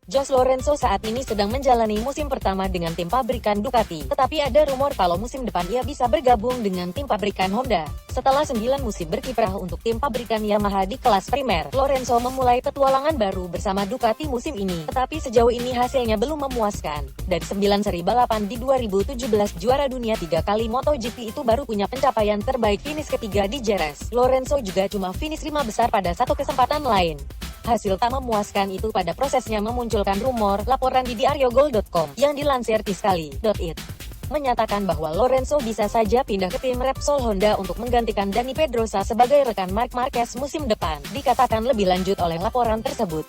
Jos Lorenzo saat ini sedang menjalani musim pertama dengan tim pabrikan Ducati, tetapi ada rumor kalau musim depan ia bisa bergabung dengan tim pabrikan Honda. Setelah 9 musim berkiprah untuk tim pabrikan Yamaha di kelas primer, Lorenzo memulai petualangan baru bersama Ducati musim ini, tetapi sejauh ini hasilnya belum memuaskan. Dari 9 seri balapan di 2017 juara dunia 3 kali MotoGP itu baru punya pencapaian terbaik finish ketiga di Jerez. Lorenzo juga cuma finish 5 besar pada satu kesempatan lain. Hasil tak memuaskan itu pada prosesnya memunculkan rumor, laporan di diariogol.com yang dilansir Tiscali.it menyatakan bahwa Lorenzo bisa saja pindah ke tim Repsol Honda untuk menggantikan Dani Pedrosa sebagai rekan Marc Marquez musim depan. Dikatakan lebih lanjut oleh laporan tersebut,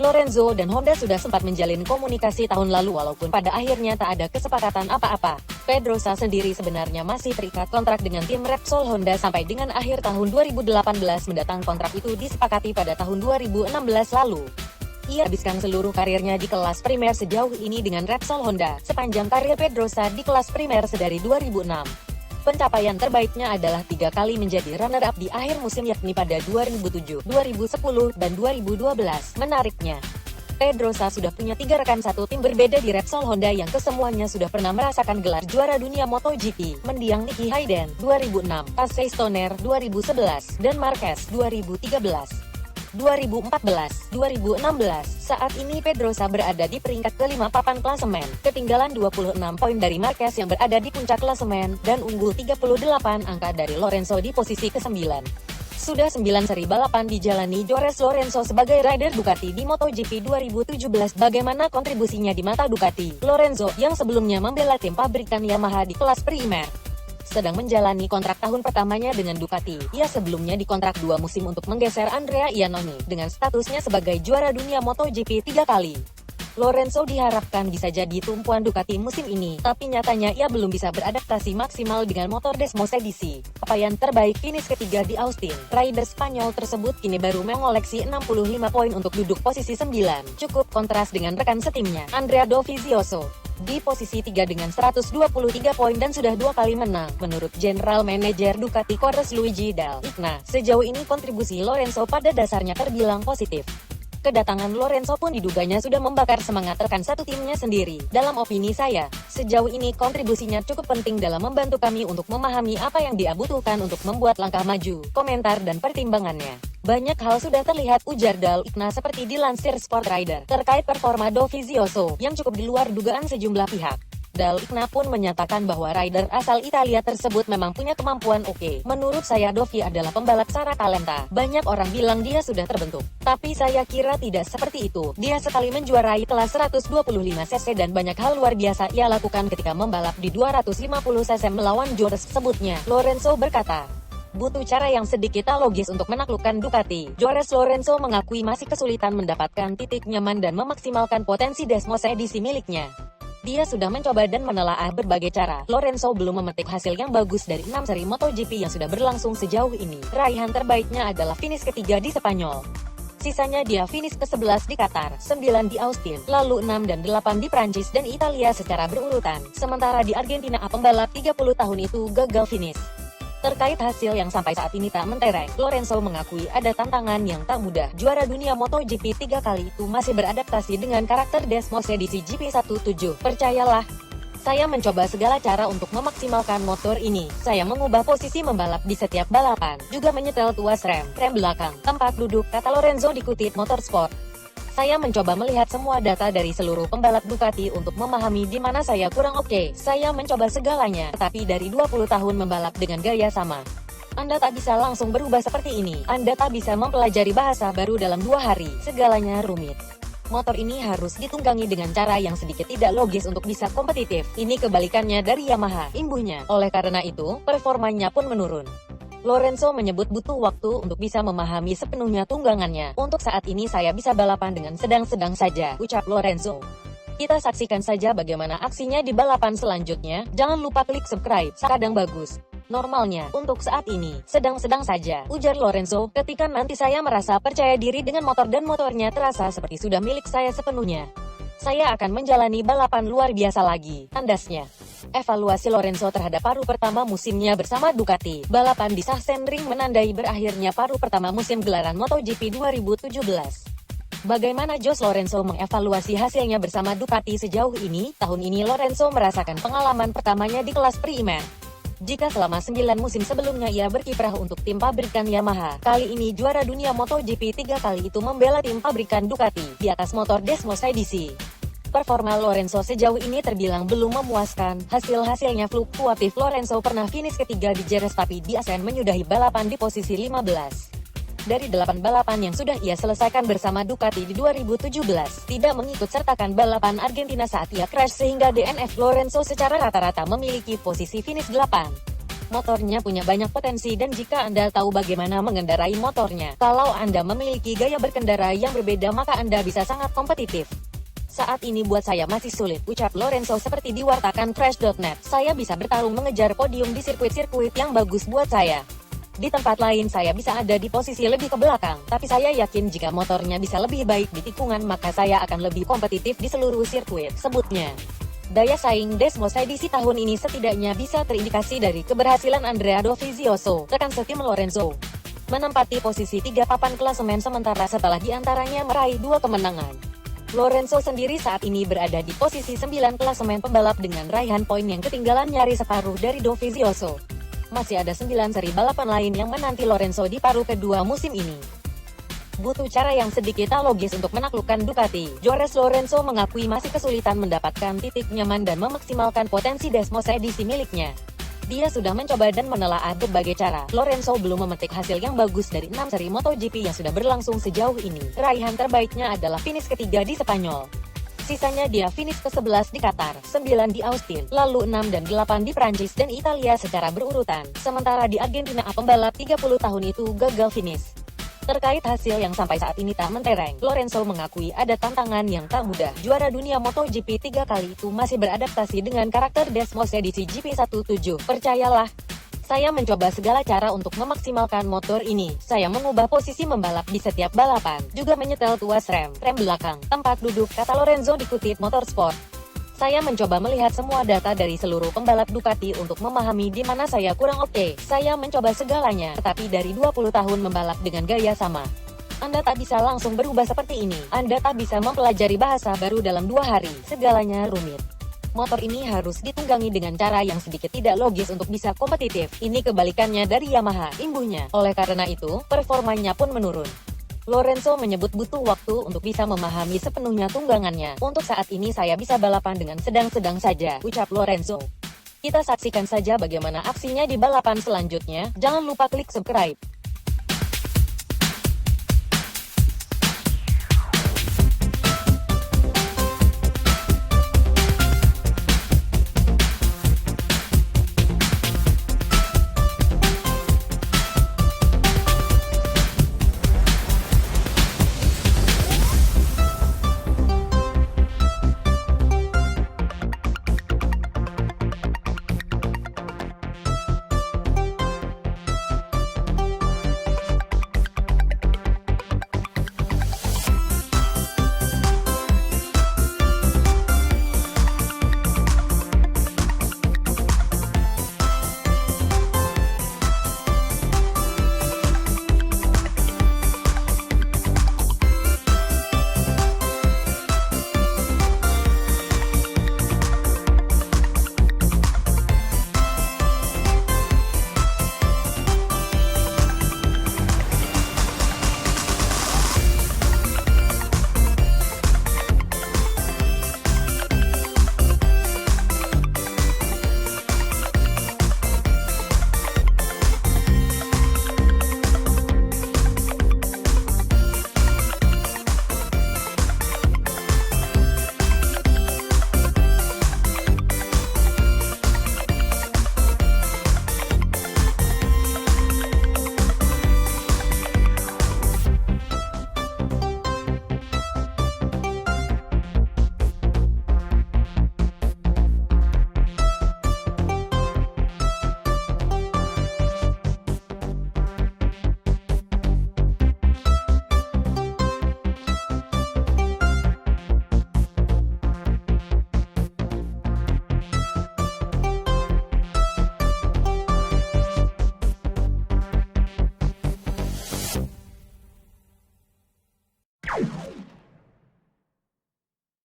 Lorenzo dan Honda sudah sempat menjalin komunikasi tahun lalu walaupun pada akhirnya tak ada kesepakatan apa-apa. Pedrosa sendiri sebenarnya masih terikat kontrak dengan tim Repsol Honda sampai dengan akhir tahun 2018 mendatang. Kontrak itu disepakati pada tahun 2016 lalu. Ia habiskan seluruh karirnya di kelas primer sejauh ini dengan Repsol Honda. Sepanjang karir Pedrosa di kelas primer sedari 2006. Pencapaian terbaiknya adalah 3 kali menjadi runner-up di akhir musim yakni pada 2007, 2010, dan 2012. Menariknya, Pedrosa sudah punya 3 rekan satu tim berbeda di Repsol Honda yang kesemuanya sudah pernah merasakan gelar juara dunia MotoGP. Mendiang Nicky Hayden 2006, Casey Stoner 2011, dan Marquez 2013. 2014, 2016, saat ini Pedrosa berada di peringkat kelima papan klasemen, ketinggalan 26 poin dari Marquez yang berada di puncak klasemen, dan unggul 38 angka dari Lorenzo di posisi ke-9. Sudah 9 seri balapan dijalani Jos Lorenzo sebagai rider Ducati di MotoGP 2017. Bagaimana kontribusinya di mata Ducati? Lorenzo, yang sebelumnya membela tim pabrikan Yamaha di kelas primer, sedang menjalani kontrak tahun pertamanya dengan Ducati. Ia sebelumnya dikontrak 2 musim untuk menggeser Andrea Iannone dengan statusnya sebagai juara dunia MotoGP 3 kali. Lorenzo diharapkan bisa jadi tumpuan Ducati musim ini, tapi nyatanya ia belum bisa beradaptasi maksimal dengan motor Desmos edisi. Capaian terbaik finish ketiga di Austin. Rider Spanyol tersebut kini baru mengoleksi 65 poin untuk duduk posisi 9. Cukup kontras dengan rekan setimnya, Andrea Dovizioso, di posisi 3 dengan 123 poin dan sudah 2 kali menang. Menurut General Manager Ducati Corres Luigi Dal Igna, sejauh ini kontribusi Lorenzo pada dasarnya terbilang positif. Kedatangan Lorenzo pun diduganya sudah membakar semangat rekan satu timnya sendiri. Dalam opini saya, sejauh ini kontribusinya cukup penting dalam membantu kami untuk memahami apa yang dia butuhkan untuk membuat langkah maju, komentar dan pertimbangannya. Banyak hal sudah terlihat, ujar Dal Igna seperti dilansir Sport Rider, terkait performa Dovizioso yang cukup di luar dugaan sejumlah pihak. Dal Igna pun menyatakan bahwa rider asal Italia tersebut memang punya kemampuan oke. Menurut saya Dovi adalah pembalap syarat talenta. Banyak orang bilang dia sudah terbentuk, tapi saya kira tidak seperti itu. Dia sekali menjuarai kelas 125 cc dan banyak hal luar biasa ia lakukan ketika membalap di 250 cc melawan Jos, sebutnya. Lorenzo berkata, butuh cara yang sedikit logis untuk menaklukkan Ducati. Jos Lorenzo mengakui masih kesulitan mendapatkan titik nyaman dan memaksimalkan potensi Desmos edisi miliknya. Dia sudah mencoba dan menelaah berbagai cara. Lorenzo belum memetik hasil yang bagus dari 6 seri MotoGP yang sudah berlangsung sejauh ini. Raihan terbaiknya adalah finish ketiga di Spanyol. Sisanya dia finish ke-11 di Qatar, 9 di Austin, lalu 6 dan 8 di Prancis dan Italia secara berurutan. Sementara di Argentina pembalap 30 tahun itu gagal finish. Terkait hasil yang sampai saat ini tak mentereng, Lorenzo mengakui ada tantangan yang tak mudah. Juara dunia MotoGP 3 kali itu masih beradaptasi dengan karakter Desmos edisi GP17. Percayalah, saya mencoba segala cara untuk memaksimalkan motor ini. Saya mengubah posisi membalap di setiap balapan, juga menyetel tuas rem belakang, tempat duduk, kata Lorenzo dikutip Motorsport. Saya mencoba melihat semua data dari seluruh pembalap Ducati untuk memahami di mana saya kurang oke. Saya mencoba segalanya, tetapi dari 20 tahun membalap dengan gaya sama, Anda tak bisa langsung berubah seperti ini. Anda tak bisa mempelajari bahasa baru dalam 2 hari. Segalanya rumit. Motor ini harus ditunggangi dengan cara yang sedikit tidak logis untuk bisa kompetitif. Ini kebalikannya dari Yamaha, imbuhnya. Oleh karena itu, performanya pun menurun. Lorenzo menyebut butuh waktu untuk bisa memahami sepenuhnya tunggangannya. Untuk saat ini saya bisa balapan dengan sedang-sedang saja, ucap Lorenzo. Kita saksikan saja bagaimana aksinya di balapan selanjutnya. Jangan lupa klik subscribe, kadang bagus. Normalnya, untuk saat ini, sedang-sedang saja, ujar Lorenzo. Ketika nanti saya merasa percaya diri dengan motor dan motornya terasa seperti sudah milik saya sepenuhnya, saya akan menjalani balapan luar biasa lagi, tandasnya. Evaluasi Lorenzo terhadap paruh pertama musimnya bersama Ducati. Balapan di Sachsenring menandai berakhirnya paruh pertama musim gelaran MotoGP 2017. Bagaimana Jos Lorenzo mengevaluasi hasilnya bersama Ducati sejauh ini? Tahun ini Lorenzo merasakan pengalaman pertamanya di kelas Primob. Jika selama 9 musim sebelumnya ia berkiprah untuk tim pabrikan Yamaha, kali ini juara dunia MotoGP 3 kali itu membela tim pabrikan Ducati di atas motor Desmos edisi. Performa Lorenzo sejauh ini terbilang belum memuaskan. Hasil-hasilnya fluktuatif. Lorenzo pernah finish ketiga di Jerez tapi di Asen menyudahi balapan di posisi 15. Dari 8 balapan yang sudah ia selesaikan bersama Ducati di 2017, tidak mengikut sertakan balapan Argentina saat ia crash sehingga DNF. Lorenzo secara rata-rata memiliki posisi finish 8. Motornya punya banyak potensi dan jika Anda tahu bagaimana mengendarai motornya, kalau Anda memiliki gaya berkendara yang berbeda maka Anda bisa sangat kompetitif. Saat ini buat saya masih sulit, ucap Lorenzo seperti diwartakan Crash.net. Saya bisa bertarung mengejar podium di sirkuit-sirkuit yang bagus buat saya. Di tempat lain saya bisa ada di posisi lebih ke belakang, tapi saya yakin jika motornya bisa lebih baik di tikungan maka saya akan lebih kompetitif di seluruh sirkuit, sebutnya. Daya saing Desmos edisi tahun ini setidaknya bisa terindikasi dari keberhasilan Andrea Dovizioso, rekan setim Lorenzo, menempati posisi 3 papan klasemen sementara setelah diantaranya meraih 2 kemenangan. Lorenzo sendiri saat ini berada di posisi 9 klasemen pembalap dengan raihan poin yang ketinggalan nyaris separuh dari Dovizioso. Masih ada 9 seri balapan lain yang menanti Lorenzo di paruh kedua musim ini. Butuh cara yang sedikit tak logis untuk menaklukkan Ducati. Jorge Lorenzo mengakui masih kesulitan mendapatkan titik nyaman dan memaksimalkan potensi Desmos edisi miliknya. Dia sudah mencoba dan menelaah berbagai cara. Lorenzo belum memetik hasil yang bagus dari 6 seri MotoGP yang sudah berlangsung sejauh ini. Raihan terbaiknya adalah finish ketiga di Spanyol. Sisanya dia finish ke-11 di Qatar, 9 di Austin, lalu 6 dan 8 di Prancis dan Italia secara berurutan. Sementara di Argentina pembalap 30 tahun itu gagal finish. Terkait hasil yang sampai saat ini tak mentereng, Lorenzo mengakui ada tantangan yang tak mudah. Juara dunia MotoGP 3 kali itu masih beradaptasi dengan karakter Desmos edisi GP17. Percayalah, saya mencoba segala cara untuk memaksimalkan motor ini. Saya mengubah posisi membalap di setiap balapan, juga menyetel tuas rem belakang, tempat duduk, kata Lorenzo dikutip Motorsport. Saya mencoba melihat semua data dari seluruh pembalap Ducati untuk memahami di mana saya kurang oke. Saya mencoba segalanya, tetapi dari 20 tahun membalap dengan gaya sama, Anda tak bisa langsung berubah seperti ini. Anda tak bisa mempelajari bahasa baru dalam 2 hari. Segalanya rumit. Motor ini harus ditunggangi dengan cara yang sedikit tidak logis untuk bisa kompetitif. Ini kebalikannya dari Yamaha, imbuhnya. Oleh karena itu, performanya pun menurun. Lorenzo menyebut butuh waktu untuk bisa memahami sepenuhnya tunggangannya. Untuk saat ini saya bisa balapan dengan sedang-sedang saja, ucap Lorenzo. Kita saksikan saja bagaimana aksinya di balapan selanjutnya. Jangan lupa klik subscribe.